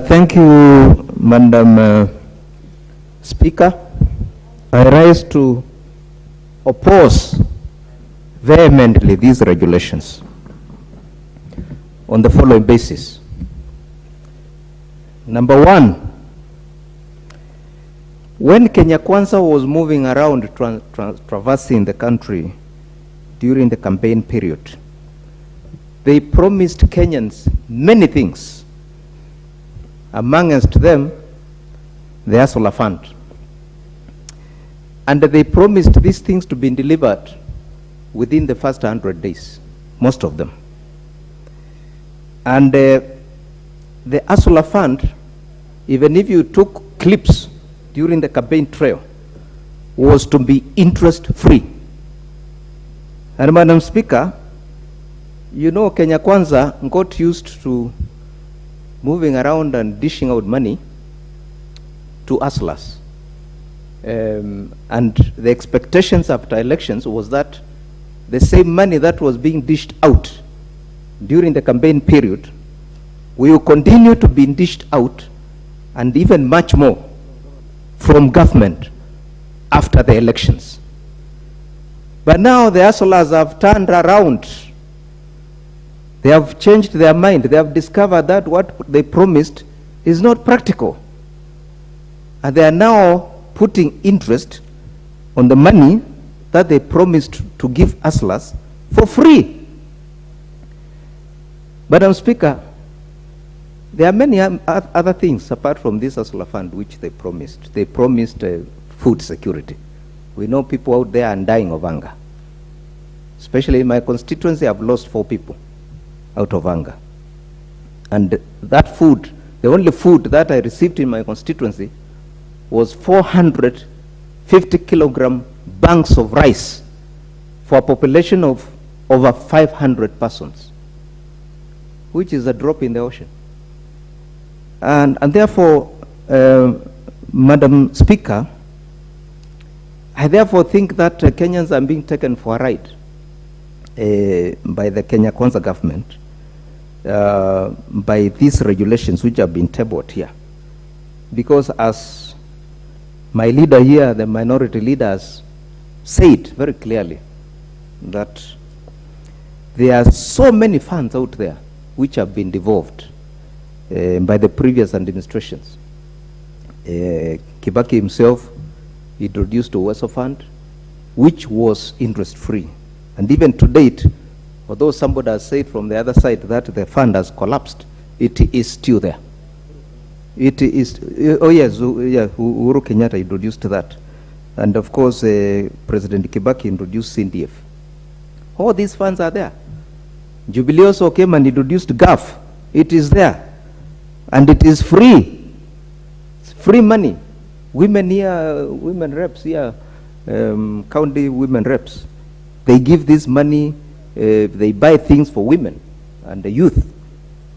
Thank you, Madam Speaker. I rise to oppose vehemently these regulations on the following basis. Number one, when Kenya Kwanza was moving around traversing the country during the campaign period, they promised Kenyans many things. Amongst them, the Asola Fund. And they promised these things to be delivered within the first 100 days, most of them. And the Asola Fund, even if you took clips during the campaign trail, was to be interest-free. And Madam Speaker, you know Kenya Kwanza got used to moving around and dishing out money to hustlers. And the expectations after elections was that the same money that was being dished out during the campaign period will continue to be dished out, and even much more, from government after the elections. But now the hustlers have turned around. They have changed their mind. They have discovered that what they promised is not practical. And they are now putting interest on the money that they promised to give hustlers for free. Madam Speaker, there are many other things apart from this hustler fund which they promised. They promised food security. We know people out there are dying of hunger. Especially in my constituency, I've lost 4 people out of hunger. And that food, the only food that I received in my constituency was 450 kilogram banks of rice for a population of over 500 persons, which is a drop in the ocean. And therefore, Madam Speaker, I therefore think that Kenyans are being taken for a ride by the Kenya Kwanza government by these regulations which have been tabled here. Because as my leader here, the minority leaders, said very clearly that there are so many funds out there which have been devolved by the previous administrations. Kibaki himself introduced a Uwezo Fund, which was interest-free. And even to date, although somebody has said from the other side that the fund has collapsed, it is still there. It is, oh yes, Uhuru Kenyatta introduced that. And of course, President Kibaki introduced CNDF. All these funds are there. Jubilee also came and introduced GAF. It is there. And it is free. It's free money. Women here, women reps here, county women reps, they give this money, they buy things for women and the youth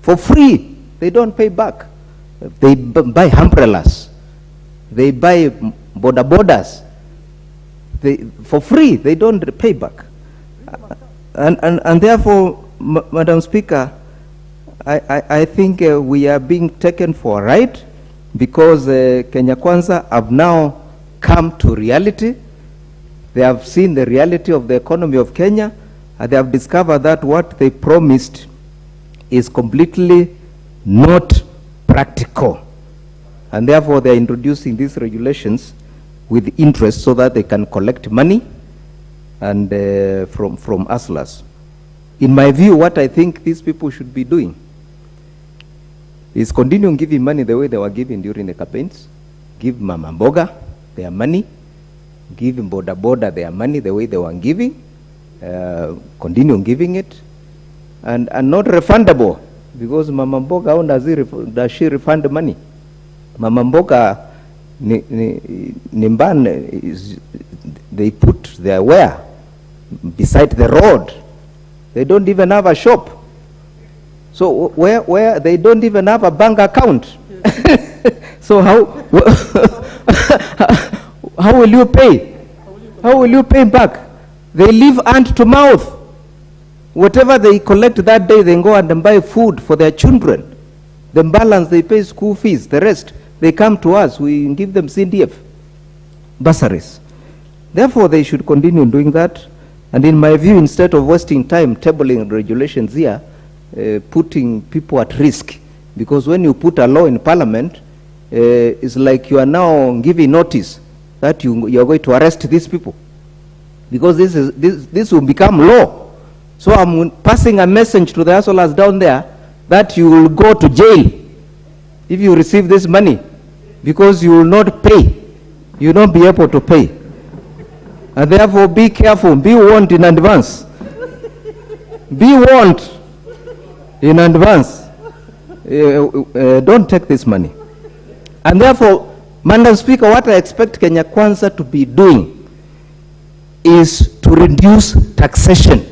for free. They don't pay back. They buy umbrellas. They buy bodabodas. For free. They don't pay back. And therefore, Madam Speaker, I think we are being taken for a ride because Kenya Kwanza have now come to reality. They have seen the reality of the economy of Kenya, and they have discovered that what they promised is completely not practical. And therefore, they are introducing these regulations with interest so that they can collect money and from hustlers. In my view, what I think these people should be doing is continuing giving money the way they were giving during the campaigns. Give Mamamboga their money. Give Bodaboda their money the way they were giving. Continue giving it. And not refundable. Because Mamamboga, how does she refund the money? Mamamboga, Nimban, they put their ware beside the road. They don't even have a shop. So where they don't even have a bank account. So how will you pay? How will you pay back? They live hand to mouth. Whatever they collect that day, they go and buy food for their children. The balance, they pay school fees. The rest, they come to us. We give them CDF bursaries. Therefore, they should continue doing that. And in my view, instead of wasting time tabling regulations here, putting people at risk, because when you put a law in parliament, it's like you are now giving notice that you are going to arrest these people, because this will become law. So I'm passing a message to the hustlers down there that you will go to jail if you receive this money, because you will not pay. You will not be able to pay. And therefore, be careful, be warned in advance. Be warned in advance. Don't take this money. And therefore, Madam Speaker, what I expect Kenya Kwanza to be doing is to reduce taxation